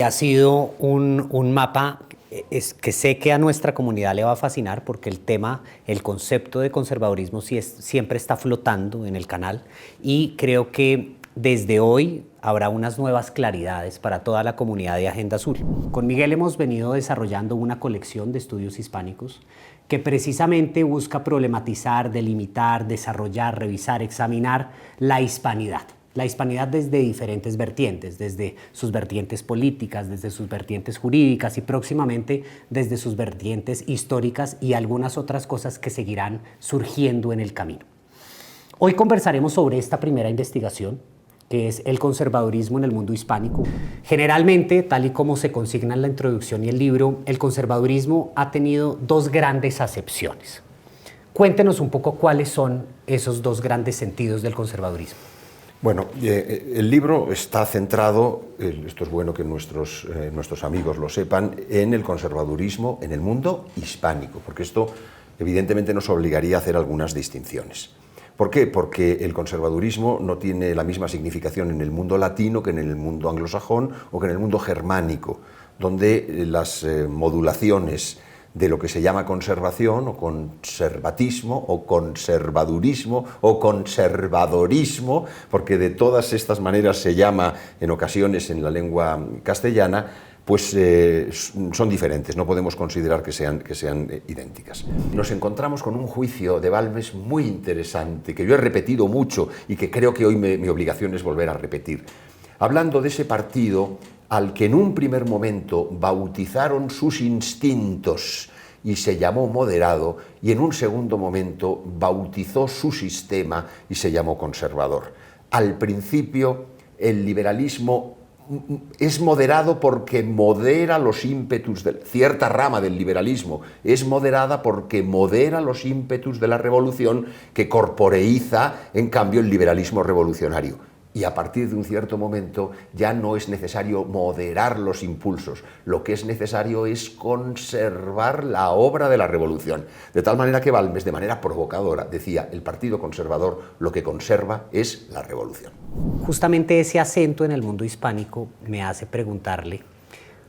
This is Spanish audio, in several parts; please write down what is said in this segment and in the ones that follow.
Ha sido un mapa que sé que a nuestra comunidad le va a fascinar porque el tema, el concepto de conservadurismo siempre está flotando en el canal y creo que desde hoy habrá unas nuevas claridades para toda la comunidad de Agenda Azul. Con Miguel hemos venido desarrollando una colección de estudios hispánicos que precisamente busca problematizar, delimitar, desarrollar, revisar, examinar la hispanidad. La hispanidad desde diferentes vertientes, desde sus vertientes políticas, desde sus vertientes jurídicas y próximamente desde sus vertientes históricas y algunas otras cosas que seguirán surgiendo en el camino. Hoy conversaremos sobre esta primera investigación, que es el conservadurismo en el mundo hispánico. Generalmente, tal y como se consigna en la introducción y el libro, el conservadurismo ha tenido dos grandes acepciones. Cuéntenos un poco cuáles son esos dos grandes sentidos del conservadurismo. Bueno, el libro está centrado, esto es bueno que nuestros amigos lo sepan, en el conservadurismo en el mundo hispánico, porque esto evidentemente nos obligaría a hacer algunas distinciones. ¿Por qué? Porque el conservadurismo no tiene la misma significación en el mundo latino que en el mundo anglosajón o que en el mundo germánico, donde las modulaciones de lo que se llama conservación o conservatismo o conservadurismo o conservadorismo, porque de todas estas maneras se llama en ocasiones en la lengua castellana, pues son diferentes, no podemos considerar que sean idénticas. Nos encontramos con un juicio de Balmes muy interesante, que yo he repetido mucho y que creo que hoy mi obligación es volver a repetir. Hablando de ese partido al que en un primer momento bautizaron sus instintos y se llamó moderado, y en un segundo momento bautizó su sistema y se llamó conservador. Al principio, el liberalismo es moderado porque modera los ímpetus de cierta rama del liberalismo, es moderada porque modera los ímpetus de la revolución que corporeiza, en cambio, el liberalismo revolucionario. Y a partir de un cierto momento ya no es necesario moderar los impulsos, lo que es necesario es conservar la obra de la revolución. De tal manera que Balmes, de manera provocadora, decía: el Partido Conservador lo que conserva es la revolución. Justamente ese acento en el mundo hispánico me hace preguntarle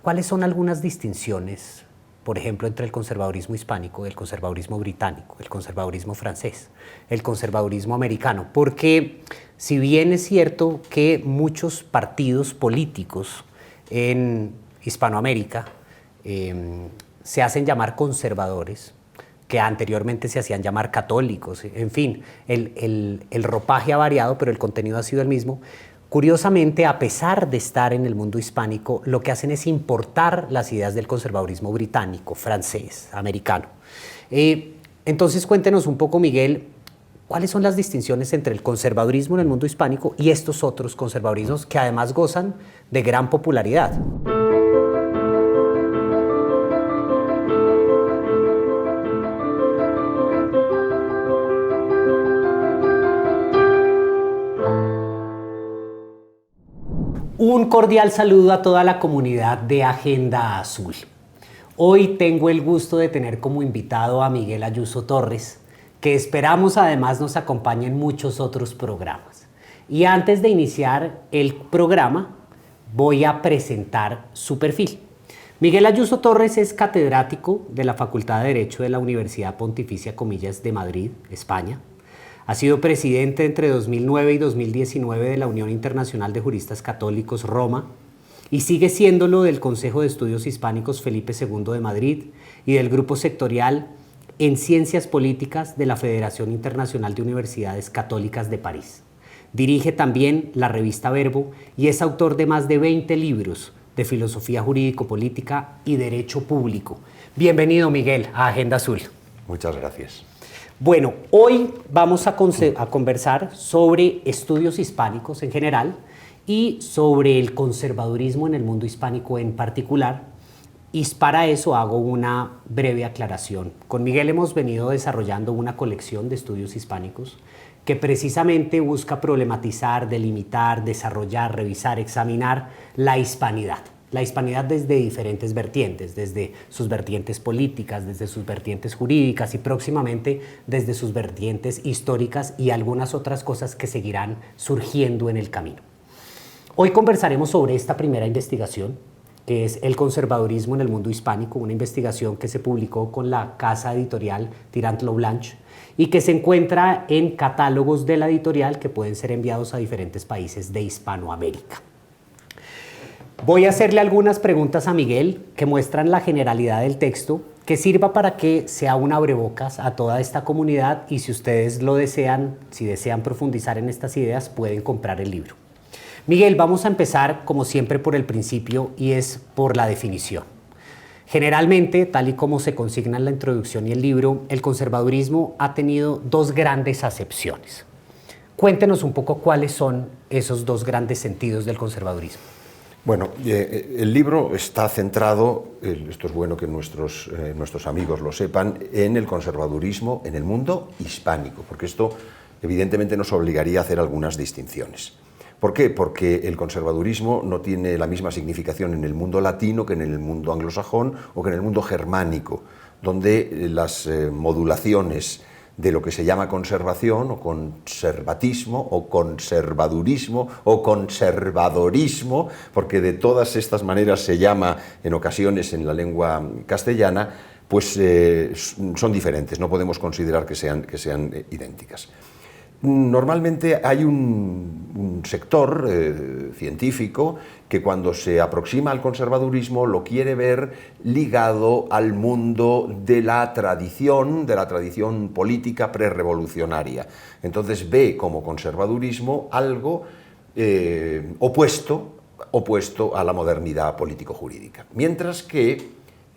cuáles son algunas distinciones, por ejemplo, entre el conservadurismo hispánico, el conservadurismo británico, el conservadurismo francés, el conservadurismo americano, porque si bien es cierto que muchos partidos políticos en Hispanoamérica se hacen llamar conservadores, que anteriormente se hacían llamar católicos, en fin, el ropaje ha variado, pero el contenido ha sido el mismo. Curiosamente, a pesar de estar en el mundo hispánico, lo que hacen es importar las ideas del conservadurismo británico, francés, americano. Entonces, cuéntenos un poco, Miguel, ¿cuáles son las distinciones entre el conservadurismo en el mundo hispánico y estos otros conservadurismos que además gozan de gran popularidad? Un cordial saludo a toda la comunidad de Agenda Azul. Hoy tengo el gusto de tener como invitado a Miguel Ayuso Torres, que esperamos además nos acompañe en muchos otros programas. Y antes de iniciar el programa, voy a presentar su perfil. Miguel Ayuso Torres es catedrático de la Facultad de Derecho de la Universidad Pontificia Comillas de Madrid, España. Ha sido presidente entre 2009 y 2019 de la Unión Internacional de Juristas Católicos, Roma, y sigue siéndolo del Consejo de Estudios Hispánicos Felipe II de Madrid y del Grupo Sectorial en Ciencias Políticas de la Federación Internacional de Universidades Católicas de París. Dirige también la revista Verbo y es autor de más de 20 libros de filosofía jurídico-política y derecho público. Bienvenido, Miguel, a Agenda Azul. Muchas gracias. Bueno, hoy vamos a conversar sobre estudios hispánicos en general y sobre el conservadurismo en el mundo hispánico en particular. Y para eso hago una breve aclaración. Con Miguel hemos venido desarrollando una colección de estudios hispánicos que precisamente busca problematizar, delimitar, desarrollar, revisar, examinar la hispanidad. La hispanidad desde diferentes vertientes, desde sus vertientes políticas, desde sus vertientes jurídicas y próximamente desde sus vertientes históricas y algunas otras cosas que seguirán surgiendo en el camino. Hoy conversaremos sobre esta primera investigación, que es El conservadurismo en el mundo hispánico, una investigación que se publicó con la casa editorial Tirant-Lo-Blanche y que se encuentra en catálogos de la editorial que pueden ser enviados a diferentes países de Hispanoamérica. Voy a hacerle algunas preguntas a Miguel que muestran la generalidad del texto, que sirva para que sea un abrebocas a toda esta comunidad y si ustedes lo desean, si desean profundizar en estas ideas, pueden comprar el libro. Miguel, vamos a empezar como siempre por el principio y es por la definición. Generalmente, tal y como se consigna en la introducción y el libro, el conservadurismo ha tenido dos grandes acepciones. Cuéntenos un poco cuáles son esos dos grandes sentidos del conservadurismo. Bueno, el libro está centrado, esto es bueno que nuestros amigos lo sepan, en el conservadurismo en el mundo hispánico, porque esto evidentemente nos obligaría a hacer algunas distinciones. ¿Por qué? Porque el conservadurismo no tiene la misma significación en el mundo latino que en el mundo anglosajón o que en el mundo germánico, donde las modulaciones de lo que se llama conservación o conservatismo o conservadurismo o conservadorismo, porque de todas estas maneras se llama en ocasiones en la lengua castellana, pues son diferentes, no podemos considerar que sean idénticas. Normalmente hay un sector científico que cuando se aproxima al conservadurismo lo quiere ver ligado al mundo de la tradición política prerrevolucionaria. Entonces ve como conservadurismo algo opuesto a la modernidad político-jurídica. Mientras que,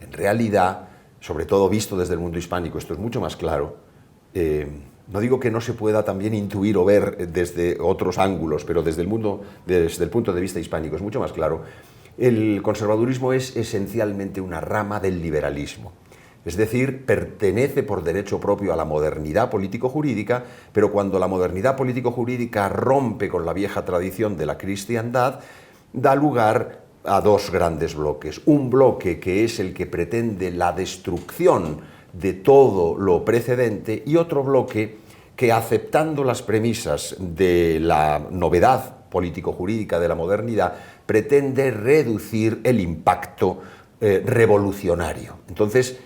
en realidad, sobre todo visto desde el mundo hispánico, esto es mucho más claro. No digo que no se pueda también intuir o ver desde otros ángulos, pero desde el punto de vista hispánico es mucho más claro. El conservadurismo es esencialmente una rama del liberalismo. Es decir, pertenece por derecho propio a la modernidad político-jurídica, pero cuando la modernidad político-jurídica rompe con la vieja tradición de la cristiandad, da lugar a dos grandes bloques. Un bloque que es el que pretende la destrucción de todo lo precedente y otro bloque que, aceptando las premisas de la novedad político-jurídica de la modernidad, pretende reducir el impacto revolucionario. Entonces,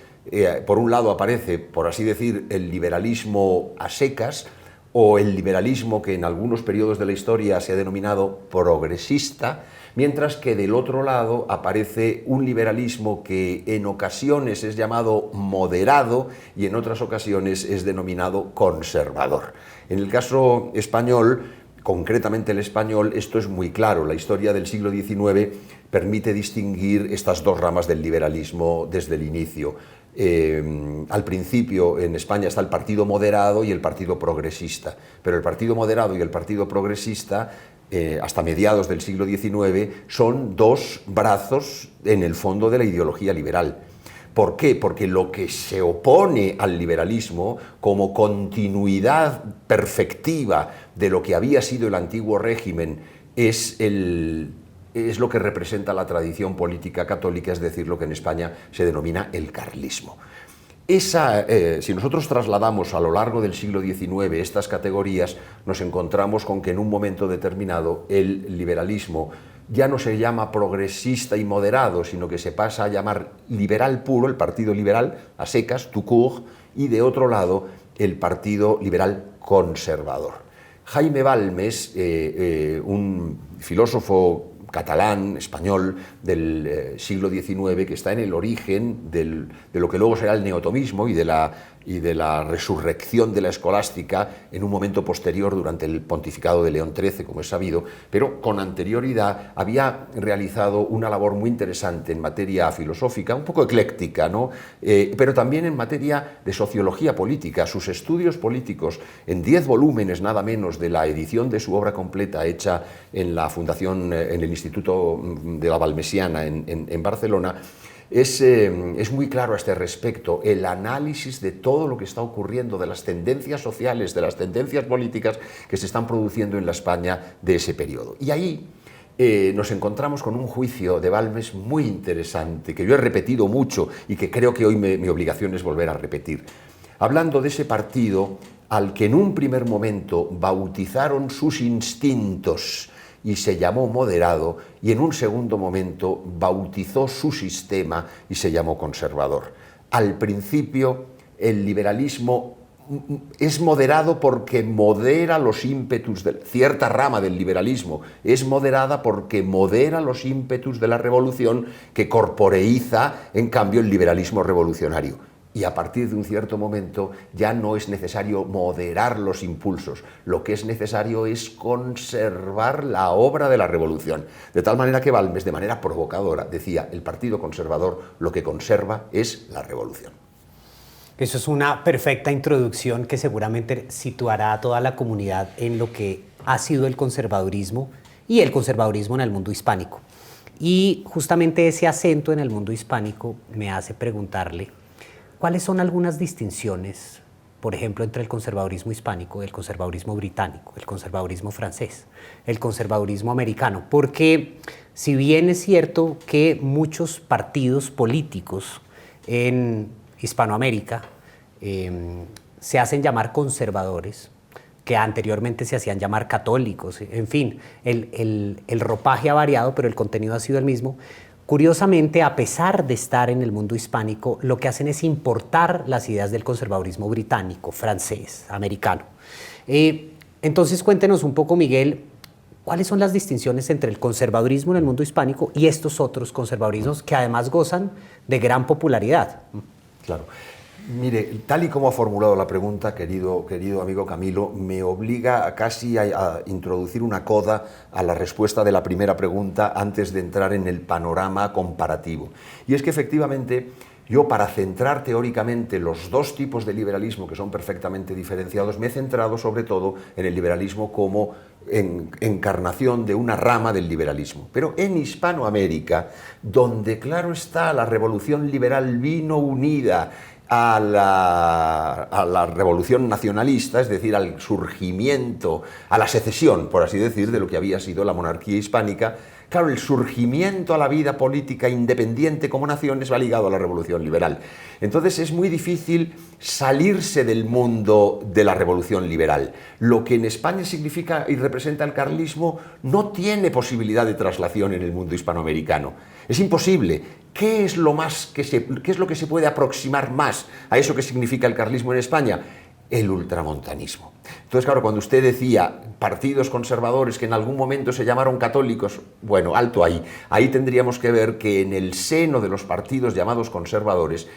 por un lado aparece, por así decir, el liberalismo a secas o el liberalismo que en algunos periodos de la historia se ha denominado progresista, mientras que del otro lado aparece un liberalismo que en ocasiones es llamado moderado y en otras ocasiones es denominado conservador. En el caso español, concretamente el español, esto es muy claro. La historia del siglo XIX permite distinguir estas dos ramas del liberalismo desde el inicio. Al principio en España está el partido moderado y el partido progresista, pero el partido moderado y el partido progresista hasta mediados del siglo XIX son dos brazos en el fondo de la ideología liberal. ¿Por qué? Porque lo que se opone al liberalismo como continuidad perfectiva de lo que había sido el antiguo régimen es lo que representa la tradición política católica, es decir, lo que en España se denomina el carlismo. Si nosotros trasladamos a lo largo del siglo XIX estas categorías, nos encontramos con que en un momento determinado el liberalismo ya no se llama progresista y moderado, sino que se pasa a llamar liberal puro, el Partido Liberal, a secas, tout court, y de otro lado el Partido Liberal Conservador. Jaime Balmes, un filósofo catalán, español, del siglo XIX, que está en el origen de lo que luego será el neotomismo y de la resurrección de la escolástica en un momento posterior durante el pontificado de León XIII, como es sabido, pero con anterioridad había realizado una labor muy interesante en materia filosófica, un poco ecléctica, ¿no? Pero también en materia de sociología política. Sus estudios políticos, en 10 volúmenes nada menos de la edición de su obra completa hecha en la Fundación, en el Instituto de la Valmesiana en Barcelona, es muy claro a este respecto el análisis de todo lo que está ocurriendo, de las tendencias sociales, de las tendencias políticas que se están produciendo en la España de ese periodo. Y ahí nos encontramos con un juicio de Balmes muy interesante, que yo he repetido mucho y que creo que hoy mi obligación es volver a repetir. Hablando de ese partido al que en un primer momento bautizaron sus instintos y se llamó moderado, y en un segundo momento bautizó su sistema y se llamó conservador. Al principio, el liberalismo es moderado porque modera los ímpetus de cierta rama del liberalismo, es moderada porque modera los ímpetus de la revolución que corporeiza, en cambio, el liberalismo revolucionario. Y a partir de un cierto momento ya no es necesario moderar los impulsos, lo que es necesario es conservar la obra de la revolución. De tal manera que Balmes, de manera provocadora, decía: el Partido Conservador lo que conserva es la revolución. Eso es una perfecta introducción que seguramente situará a toda la comunidad en lo que ha sido el conservadurismo y el conservadurismo en el mundo hispánico. Y justamente ese acento en el mundo hispánico me hace preguntarle cuáles son algunas distinciones, por ejemplo, entre el conservadurismo hispánico, el conservadurismo británico, el conservadurismo francés, el conservadurismo americano. Porque si bien es cierto que muchos partidos políticos en Hispanoamérica se hacen llamar conservadores, que anteriormente se hacían llamar católicos, en fin, el ropaje ha variado, pero el contenido ha sido el mismo. Curiosamente, a pesar de estar en el mundo hispánico, lo que hacen es importar las ideas del conservadurismo británico, francés, americano. Entonces, cuéntenos un poco, Miguel, ¿cuáles son las distinciones entre el conservadurismo en el mundo hispánico y estos otros conservadurismos que además gozan de gran popularidad? Claro. Mire, tal y como ha formulado la pregunta, querido amigo Camilo, me obliga casi a introducir una coda a la respuesta de la primera pregunta antes de entrar en el panorama comparativo. Y es que efectivamente yo, para centrar teóricamente los dos tipos de liberalismo que son perfectamente diferenciados, me he centrado sobre todo en el liberalismo como encarnación de una rama del liberalismo. Pero en Hispanoamérica, donde claro está, la revolución liberal vino unida a la revolución nacionalista, es decir, al surgimiento, a la secesión, por así decir, de lo que había sido la monarquía hispánica. Claro, el surgimiento a la vida política independiente como naciones va ligado a la revolución liberal. Entonces es muy difícil salirse del mundo de la revolución liberal. Lo que en España significa y representa el carlismo no tiene posibilidad de traslación en el mundo hispanoamericano. Es imposible. ¿Qué es lo que se puede aproximar más a eso que significa el carlismo en España? El ultramontanismo. Entonces, claro, cuando usted decía partidos conservadores que en algún momento se llamaron católicos, bueno, alto ahí. Ahí tendríamos que ver que en el seno de los partidos llamados conservadores,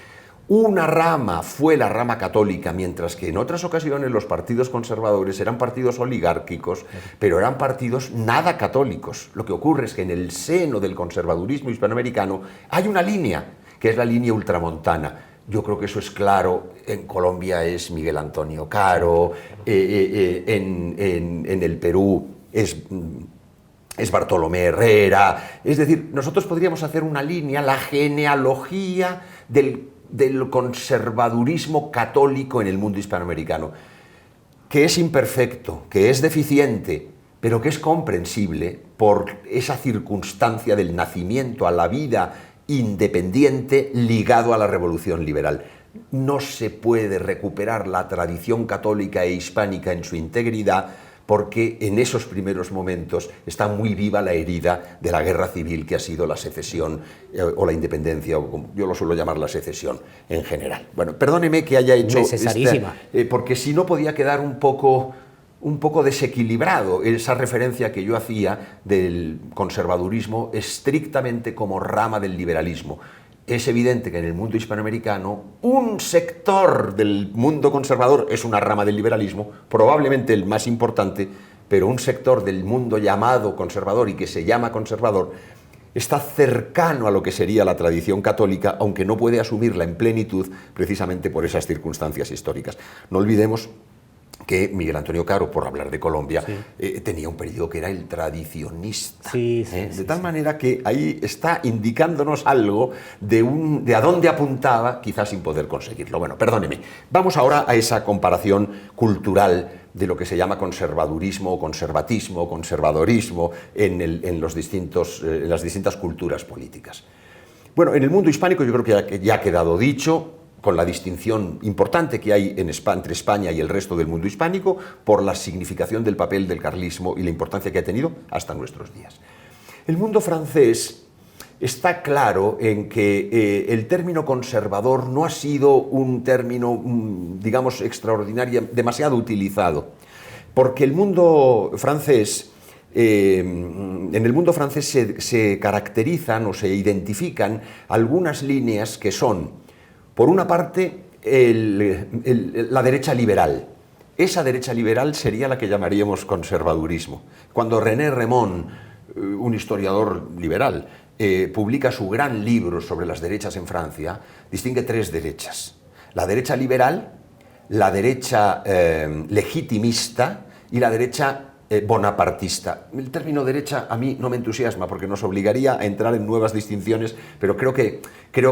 una rama fue la rama católica, mientras que en otras ocasiones los partidos conservadores eran partidos oligárquicos, pero eran partidos nada católicos. Lo que ocurre es que en el seno del conservadurismo hispanoamericano hay una línea, que es la línea ultramontana. Yo creo que eso es claro. En Colombia es Miguel Antonio Caro, en el Perú es Bartolomé Herrera. Es decir, nosotros podríamos hacer una línea, la genealogía del conservadurismo católico en el mundo hispanoamericano, que es imperfecto, que es deficiente, pero que es comprensible por esa circunstancia del nacimiento a la vida independiente ligado a la revolución liberal. No se puede recuperar la tradición católica e hispánica en su integridad porque en esos primeros momentos está muy viva la herida de la guerra civil que ha sido la secesión o la independencia, o como yo lo suelo llamar la secesión en general. Bueno, perdóneme que haya hecho necesarísima, porque si no podía quedar un poco desequilibrado esa referencia que yo hacía del conservadurismo estrictamente como rama del liberalismo. Es evidente que en el mundo hispanoamericano un sector del mundo conservador es una rama del liberalismo, probablemente el más importante, pero un sector del mundo llamado conservador y que se llama conservador está cercano a lo que sería la tradición católica, aunque no puede asumirla en plenitud precisamente por esas circunstancias históricas. No olvidemos que Miguel Antonio Caro, por hablar de Colombia, tenía un periodo que era el tradicionista. De tal manera que ahí está indicándonos algo de a dónde apuntaba, quizás sin poder conseguirlo. Bueno, perdóneme. Vamos ahora a esa comparación cultural de lo que se llama conservadurismo, conservatismo, conservadorismo en las distintas culturas políticas. Bueno, en el mundo hispánico yo creo que ya ha quedado dicho. con la distinción importante que hay entre España y el resto del mundo hispánico, por la significación del papel del carlismo y la importancia que ha tenido hasta nuestros días. El mundo francés está claro en que el término conservador no ha sido un término, digamos, extraordinario, demasiado utilizado, porque el mundo francés, en el mundo francés se caracterizan o se identifican algunas líneas que son, por una parte, la derecha liberal. Esa derecha liberal sería la que llamaríamos conservadurismo. Cuando René Rémond, un historiador liberal, publica su gran libro sobre las derechas en Francia, distingue tres derechas: la derecha liberal, la derecha legitimista y la derecha bonapartista. El término derecha a mí no me entusiasma porque nos obligaría a entrar en nuevas distinciones, pero creo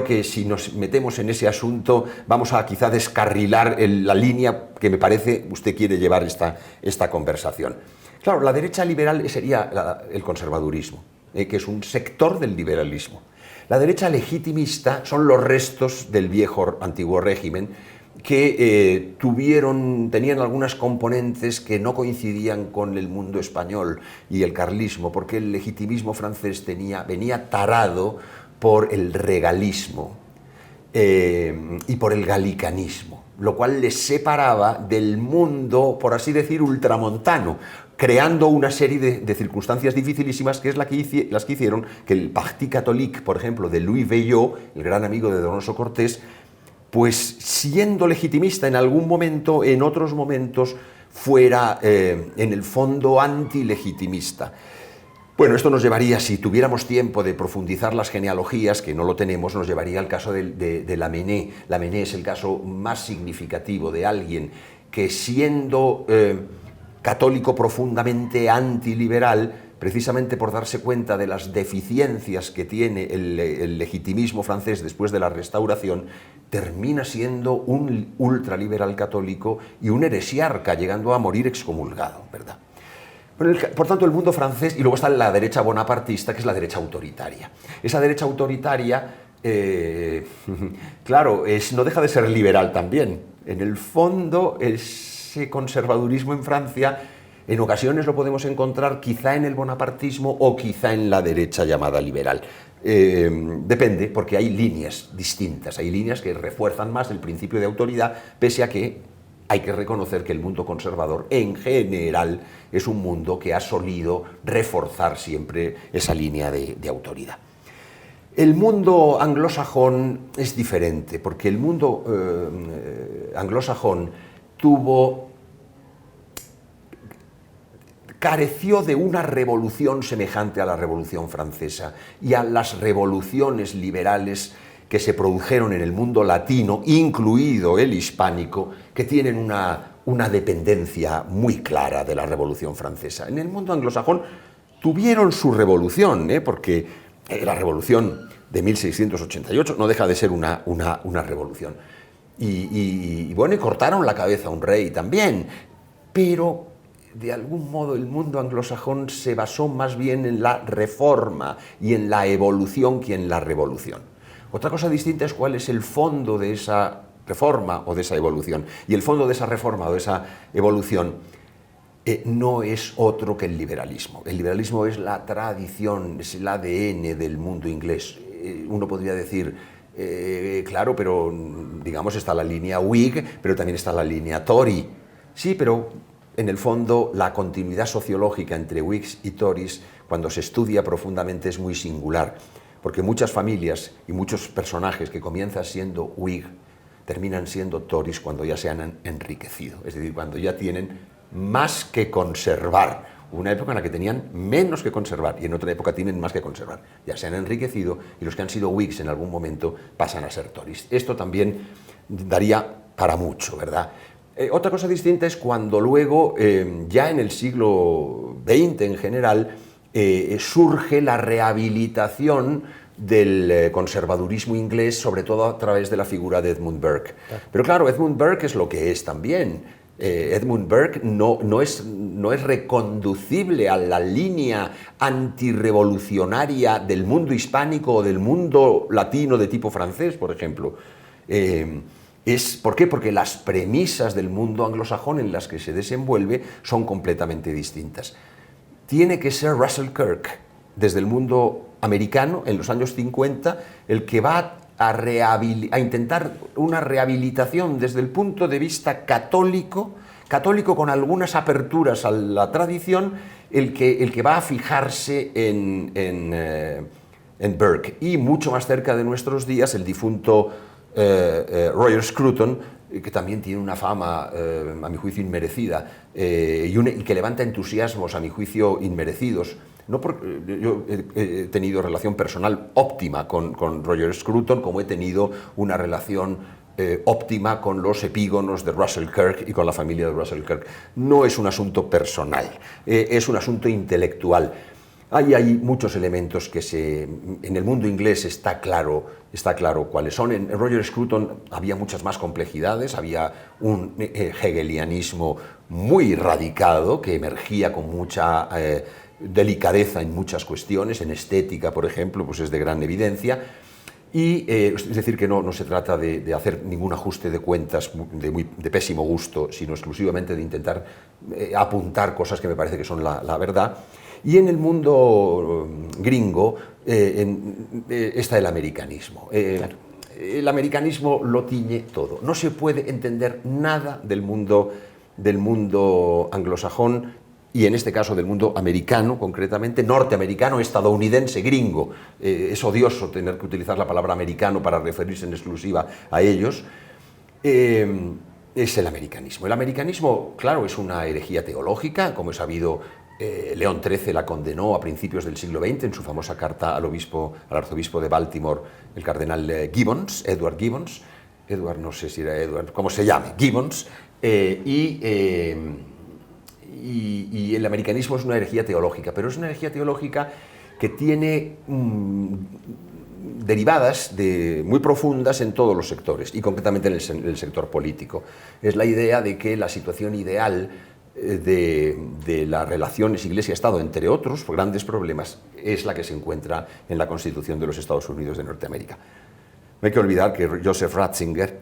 que si nos metemos en ese asunto vamos a quizá descarrilar la línea que me parece usted quiere llevar esta conversación. Claro, la derecha liberal sería el conservadurismo, que es un sector del liberalismo. La derecha legitimista son los restos del viejo antiguo régimen, que tenían algunas componentes que no coincidían con el mundo español y el carlismo, porque el legitimismo francés venía tarado por el regalismo y por el galicanismo, lo cual les separaba del mundo, por así decir, ultramontano, creando una serie de circunstancias dificilísimas, que es las que hicieron que el Parti catholique, por ejemplo, de Louis Veuillot, el gran amigo de Donoso Cortés, pues siendo legitimista en algún momento, en otros momentos fuera en el fondo antilegitimista. Bueno, esto nos llevaría, si tuviéramos tiempo de profundizar las genealogías, que no lo tenemos, nos llevaría al caso de Lamennais. Lamennais es el caso más significativo de alguien que, siendo católico profundamente antiliberal, precisamente por darse cuenta de las deficiencias que tiene el legitimismo francés después de la Restauración, termina siendo un ultraliberal católico y un heresiarca, llegando a morir excomulgado, ¿verdad? Por tanto, el mundo francés, y luego está la derecha bonapartista, que es la derecha autoritaria. Esa derecha autoritaria, claro, no deja de ser liberal también. En el fondo, ese conservadurismo en Francia, en ocasiones lo podemos encontrar quizá en el bonapartismo o quizá en la derecha llamada liberal. Depende, porque hay líneas distintas, hay líneas que refuerzan más el principio de autoridad, pese a que hay que reconocer que el mundo conservador en general es un mundo que ha solido reforzar siempre esa línea de autoridad. El mundo anglosajón es diferente, porque el mundo anglosajón careció de una revolución semejante a la Revolución Francesa y a las revoluciones liberales que se produjeron en el mundo latino, incluido el hispánico, que tienen una dependencia muy clara de la Revolución Francesa. En el mundo anglosajón tuvieron su revolución, porque la Revolución de 1688 no deja de ser una revolución. Y bueno, y cortaron la cabeza a un rey también, pero de algún modo el mundo anglosajón se basó más bien en la reforma y en la evolución que en la revolución. Otra cosa distinta es cuál es el fondo de esa reforma o de esa evolución. Y el fondo de esa reforma o de esa evolución no es otro que el liberalismo. El liberalismo es la tradición, es el ADN del mundo inglés. Uno podría decir, claro, pero digamos está la línea Whig, pero también está la línea Tory. Sí, pero en el fondo, la continuidad sociológica entre Whigs y Tories, cuando se estudia profundamente, es muy singular, porque muchas familias y muchos personajes que comienzan siendo Whig terminan siendo Tories cuando ya se han enriquecido, es decir, cuando ya tienen más que conservar. Hubo una época en la que tenían menos que conservar y en otra época tienen más que conservar. Ya se han enriquecido y los que han sido Whigs en algún momento pasan a ser Tories. Esto también daría para mucho, ¿verdad? Otra cosa distinta es cuando luego, ya en el siglo XX en general, surge la rehabilitación del conservadurismo inglés, sobre todo a través de la figura de Edmund Burke. Pero claro, Edmund Burke es lo que es también. Edmund Burke no es reconducible a la línea antirrevolucionaria del mundo hispánico o del mundo latino de tipo francés, por ejemplo. ¿Por qué? Porque las premisas del mundo anglosajón en las que se desenvuelve son completamente distintas. Tiene que ser Russell Kirk, desde el mundo americano, en los años 50, el que va a intentar una rehabilitación desde el punto de vista católico con algunas aperturas a la tradición, el que va a fijarse en Burke. Y mucho más cerca de nuestros días, el difunto Roger Scruton, que también tiene una fama, a mi juicio, inmerecida, y que levanta entusiasmos, a mi juicio, inmerecidos. No porque yo he tenido relación personal óptima con Roger Scruton, como he tenido una relación óptima con los epígonos de Russell Kirk y con la familia de Russell Kirk. No es un asunto personal, es un asunto intelectual. Hay muchos elementos que en el mundo inglés está claro cuáles son. En Roger Scruton había muchas más complejidades, había un hegelianismo muy radicado que emergía con mucha delicadeza en muchas cuestiones, en estética, por ejemplo, pues es de gran evidencia. Y es decir, que no se trata de hacer ningún ajuste de cuentas de pésimo gusto, sino exclusivamente de intentar apuntar cosas que me parece que son la verdad. Y en el mundo gringo está el americanismo. Claro. El americanismo lo tiñe todo. No se puede entender nada del mundo anglosajón, y en este caso del mundo americano, concretamente, norteamericano, estadounidense, gringo. Es odioso tener que utilizar la palabra americano para referirse en exclusiva a ellos. Es el americanismo. El americanismo, claro, es una herejía teológica, como he sabido. León XIII la condenó a principios del siglo XX en su famosa carta al arzobispo de Baltimore, el cardenal Gibbons, Edward Gibbons, no sé si era Edward, como se llame, Gibbons, y el americanismo es una herejía teológica, pero es una herejía teológica que tiene derivadas muy profundas en todos los sectores, y concretamente en el sector político. Es la idea de que la situación ideal de las relaciones Iglesia-Estado, entre otros grandes problemas, es la que se encuentra en la Constitución de los Estados Unidos de Norteamérica. No hay que olvidar que Joseph Ratzinger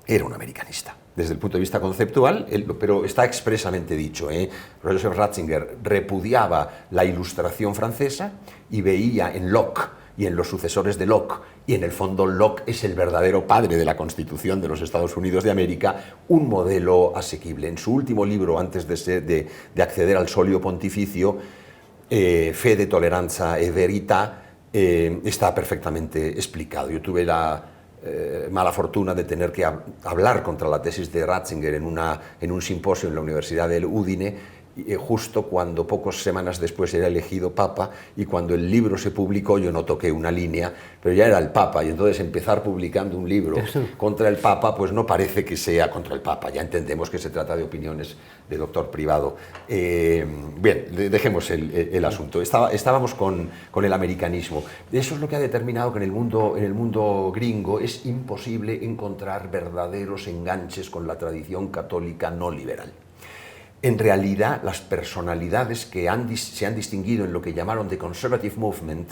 era un americanista, desde el punto de vista conceptual, pero está expresamente dicho. Joseph Ratzinger repudiaba la Ilustración francesa y veía en Locke y en los sucesores de Locke, y en el fondo Locke es el verdadero padre de la Constitución de los Estados Unidos de América, un modelo asequible. En su último libro, antes de acceder al solio pontificio, Fede, Toleranza e Verità, está perfectamente explicado. Yo tuve la mala fortuna de tener que hablar contra la tesis de Ratzinger en un simposio en la Universidad del Udine, justo cuando pocas semanas después era elegido Papa, y cuando el libro se publicó yo no toqué una línea, pero ya era el Papa, y entonces empezar publicando un libro contra el Papa, pues no parece que sea contra el Papa, ya entendemos que se trata de opiniones de doctor privado. Bien, dejemos el asunto. Estábamos con el americanismo. Eso es lo que ha determinado que en el mundo gringo es imposible encontrar verdaderos enganches con la tradición católica no liberal. En realidad, las personalidades que se han distinguido en lo que llamaron The Conservative Movement,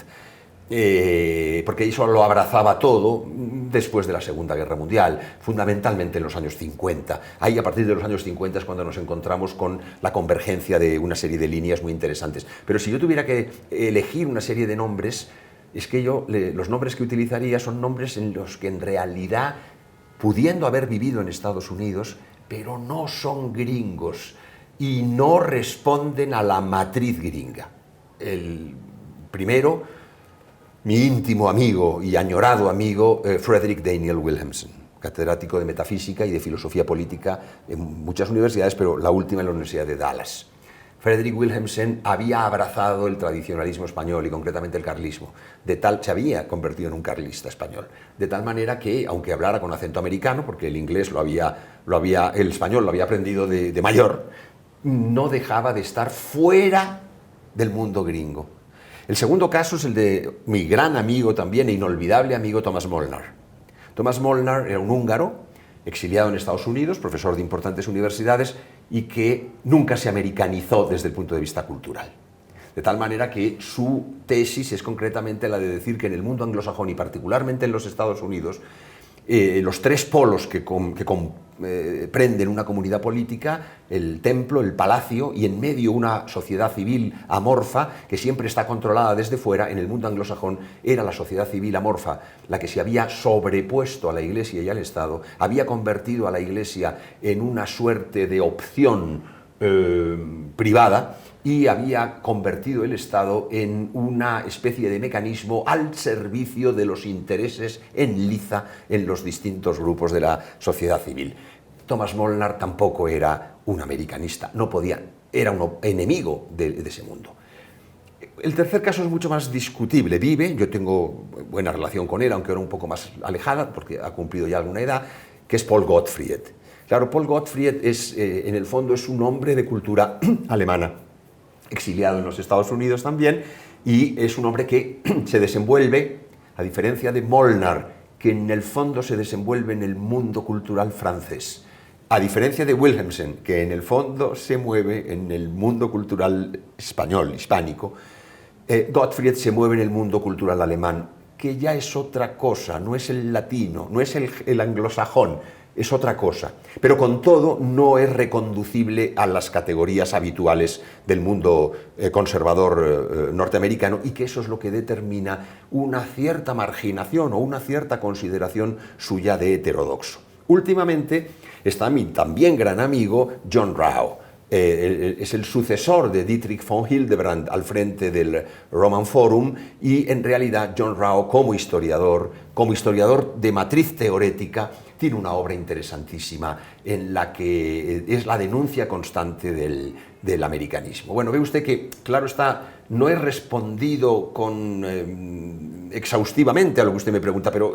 porque eso lo abrazaba todo después de la Segunda Guerra Mundial, fundamentalmente en los años 50. Ahí, a partir de los años 50, es cuando nos encontramos con la convergencia de una serie de líneas muy interesantes. Pero si yo tuviera que elegir una serie de nombres, es que los nombres que utilizaría son nombres en los que en realidad, pudiendo haber vivido en Estados Unidos, pero no son gringos, y no responden a la matriz gringa. El primero, mi íntimo amigo y añorado amigo, Frederick Daniel Williamson, catedrático de metafísica y de filosofía política en muchas universidades, pero la última en la Universidad de Dallas. Frederick Williamson había abrazado el tradicionalismo español y concretamente el carlismo, se había convertido en un carlista español, de tal manera que, aunque hablara con acento americano, porque el inglés el español lo había aprendido de mayor, no dejaba de estar fuera del mundo gringo. El segundo caso es el de mi gran amigo también e inolvidable amigo Thomas Molnar. Thomas Molnar era un húngaro, exiliado en Estados Unidos, profesor de importantes universidades, y que nunca se americanizó desde el punto de vista cultural. De tal manera que su tesis es concretamente la de decir que en el mundo anglosajón y particularmente en los Estados Unidos, los tres polos que comprenden una comunidad política, el templo, el palacio y en medio una sociedad civil amorfa que siempre está controlada desde fuera. En el mundo anglosajón era la sociedad civil amorfa la que se había sobrepuesto a la Iglesia y al Estado, había convertido a la Iglesia en una suerte de opción privada y había convertido el Estado en una especie de mecanismo al servicio de los intereses en liza en los distintos grupos de la sociedad civil. Thomas Molnar tampoco era un americanista, no podía, era un enemigo de ese mundo. El tercer caso es mucho más discutible. Vive, yo tengo buena relación con él, aunque ahora un poco más alejada, porque ha cumplido ya alguna edad, que es Paul Gottfried. Claro, Paul Gottfried es, en el fondo, es un hombre de cultura alemana, exiliado en los Estados Unidos también, y es un hombre que se desenvuelve, a diferencia de Molnar, que en el fondo se desenvuelve en el mundo cultural francés, a diferencia de Wilhelmsen, que en el fondo se mueve en el mundo cultural español, hispánico. Gottfried se mueve en el mundo cultural alemán, que ya es otra cosa, no es el latino, no es el anglosajón, es otra cosa, pero con todo no es reconducible a las categorías habituales del mundo conservador norteamericano, y que eso es lo que determina una cierta marginación o una cierta consideración suya de heterodoxo. Últimamente está mi también gran amigo John Rao. Es el sucesor de Dietrich von Hildebrand al frente del Roman Forum, y en realidad John Rao como historiador de matriz teorética, tiene una obra interesantísima en la que es la denuncia constante del americanismo. Bueno, ve usted que, claro está, no he respondido exhaustivamente a lo que usted me pregunta, pero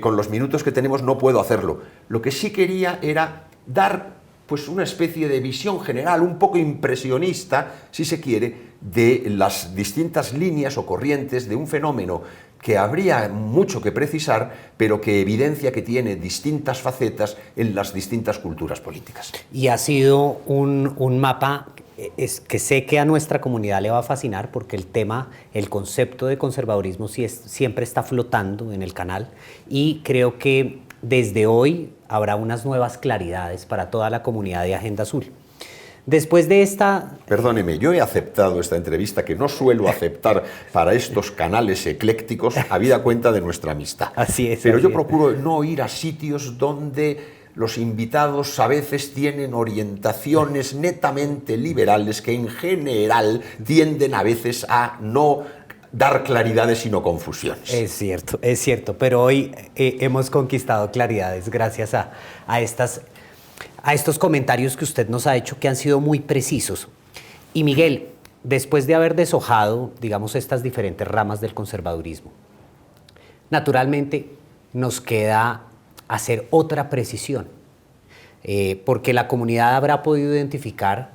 con los minutos que tenemos no puedo hacerlo. Lo que sí quería era dar pues una especie de visión general, un poco impresionista, si se quiere, de las distintas líneas o corrientes de un fenómeno que habría mucho que precisar, pero que evidencia que tiene distintas facetas en las distintas culturas políticas. Y ha sido un mapa que sé que a nuestra comunidad le va a fascinar, porque el tema, el concepto de conservadurismo siempre está flotando en el canal, y creo que desde hoy habrá unas nuevas claridades para toda la comunidad de Agenda Azul. Después de esta... Perdóneme, yo he aceptado esta entrevista, que no suelo aceptar para estos canales eclécticos, habida cuenta de nuestra amistad. Así es. Pero yo procuro no ir a sitios donde los invitados a veces tienen orientaciones netamente liberales, que en general tienden a veces a no dar claridades sino confusiones. Es cierto, pero hoy hemos conquistado claridades gracias a estos comentarios que usted nos ha hecho, que han sido muy precisos. Y Miguel, después de haber deshojado, digamos, estas diferentes ramas del conservadurismo, naturalmente nos queda hacer otra precisión, porque la comunidad habrá podido identificar,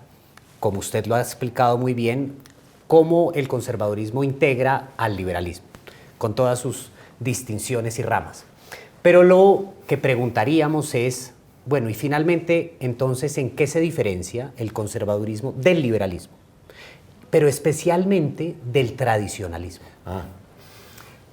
como usted lo ha explicado muy bien, cómo el conservadurismo integra al liberalismo, con todas sus distinciones y ramas. Pero lo que preguntaríamos es, bueno, y finalmente, entonces, ¿en qué se diferencia el conservadurismo del liberalismo? Pero especialmente del tradicionalismo.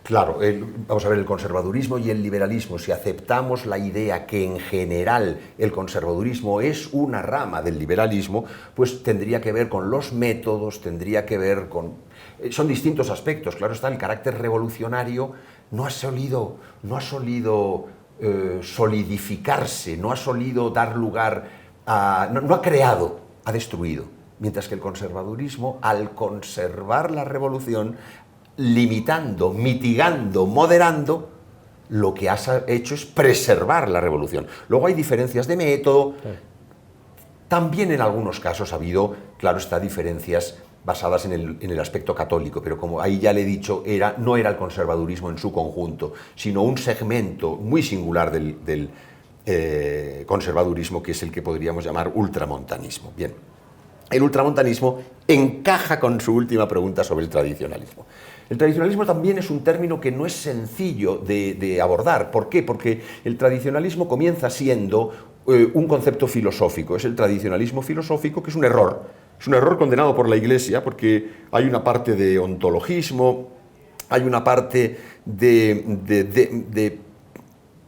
Claro, vamos a ver, el conservadurismo y el liberalismo, si aceptamos la idea que en general el conservadurismo es una rama del liberalismo, pues tendría que ver con los métodos, tendría que ver con... son distintos aspectos, claro está, el carácter revolucionario no ha solido solidificarse, no ha solido dar lugar a... no ha creado, ha destruido. Mientras que el conservadurismo, al conservar la revolución, limitando, mitigando, moderando, lo que ha hecho es preservar la revolución. Luego hay diferencias de método. También en algunos casos ha habido, claro está, diferencias basadas en el aspecto católico, pero como ahí ya le he dicho, no era el conservadurismo en su conjunto, sino un segmento muy singular del conservadurismo, que es el que podríamos llamar ultramontanismo. Bien, el ultramontanismo encaja con su última pregunta sobre el tradicionalismo. El tradicionalismo también es un término que no es sencillo de abordar. ¿Por qué? Porque el tradicionalismo comienza siendo un concepto filosófico. Es el tradicionalismo filosófico, que es un error. Es un error condenado por la Iglesia, porque hay una parte de ontologismo, hay una parte de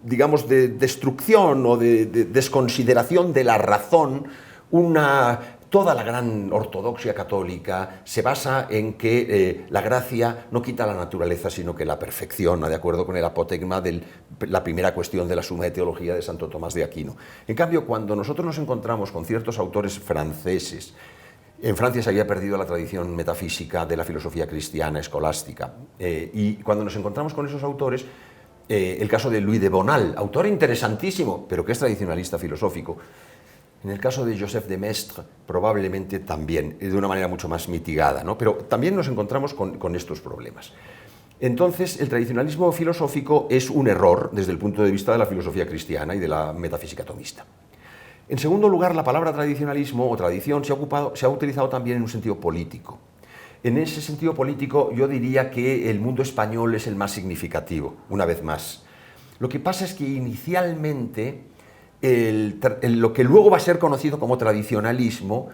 digamos, de destrucción o de desconsideración de la razón, toda la gran ortodoxia católica se basa en que la gracia no quita la naturaleza, sino que la perfecciona, de acuerdo con el apotegma de la primera cuestión de la Suma de Teología de Santo Tomás de Aquino. En cambio, cuando nosotros nos encontramos con ciertos autores franceses, en Francia se había perdido la tradición metafísica de la filosofía cristiana escolástica, y cuando nos encontramos con esos autores, el caso de Louis de Bonald, autor interesantísimo, pero que es tradicionalista filosófico. En el caso de Joseph de Maistre, probablemente también, de una manera mucho más mitigada, ¿no? Pero también nos encontramos con estos problemas. Entonces, el tradicionalismo filosófico es un error desde el punto de vista de la filosofía cristiana y de la metafísica tomista. En segundo lugar, la palabra tradicionalismo o tradición se ha utilizado también en un sentido político. En ese sentido político, yo diría que el mundo español es el más significativo, una vez más. Lo que pasa es que inicialmente lo que luego va a ser conocido como tradicionalismo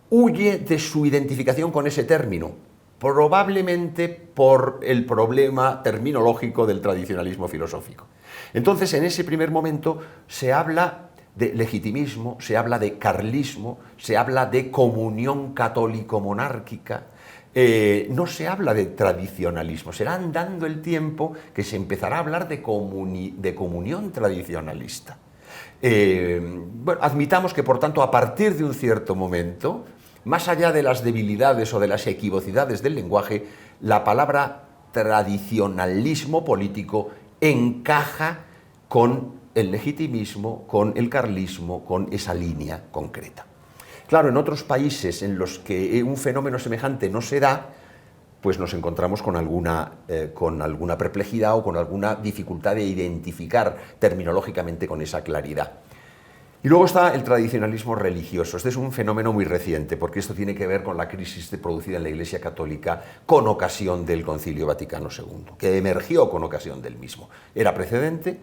huye de su identificación con ese término, probablemente por el problema terminológico del tradicionalismo filosófico. Entonces, en ese primer momento se habla de legitimismo, se habla de carlismo, se habla de comunión católico-monárquica, no se habla de tradicionalismo. Será andando el tiempo que se empezará a hablar de comunión tradicionalista. Bueno, admitamos que, por tanto, a partir de un cierto momento, más allá de las debilidades o de las equivocidades del lenguaje, la palabra tradicionalismo político encaja con el legitimismo, con el carlismo, con esa línea concreta. Claro, en otros países en los que un fenómeno semejante no se da, pues nos encontramos con alguna perplejidad o con alguna dificultad de identificar terminológicamente con esa claridad. Y luego está el tradicionalismo religioso. Este es un fenómeno muy reciente, porque esto tiene que ver con la crisis producida en la Iglesia Católica con ocasión del Concilio Vaticano II, que emergió con ocasión del mismo. Era precedente,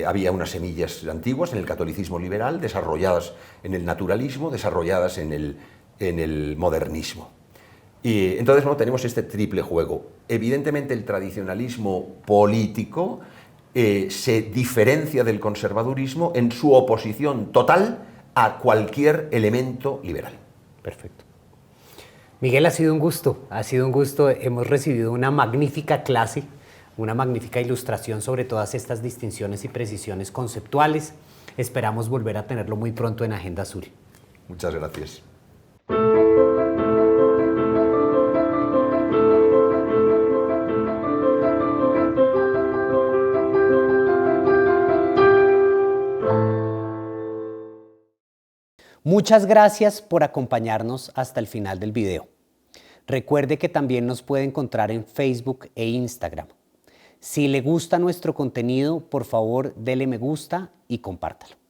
había unas semillas antiguas en el catolicismo liberal, desarrolladas en el naturalismo, desarrolladas en el modernismo. Y entonces, bueno, tenemos este triple juego. Evidentemente, el tradicionalismo político se diferencia del conservadurismo en su oposición total a cualquier elemento liberal. Perfecto. Miguel, ha sido un gusto, hemos recibido una magnífica clase, una magnífica ilustración sobre todas estas distinciones y precisiones conceptuales. Esperamos volver a tenerlo muy pronto en Agenda Azul. Muchas gracias. Muchas gracias por acompañarnos hasta el final del video. Recuerde que también nos puede encontrar en Facebook e Instagram. Si le gusta nuestro contenido, por favor, dele me gusta y compártalo.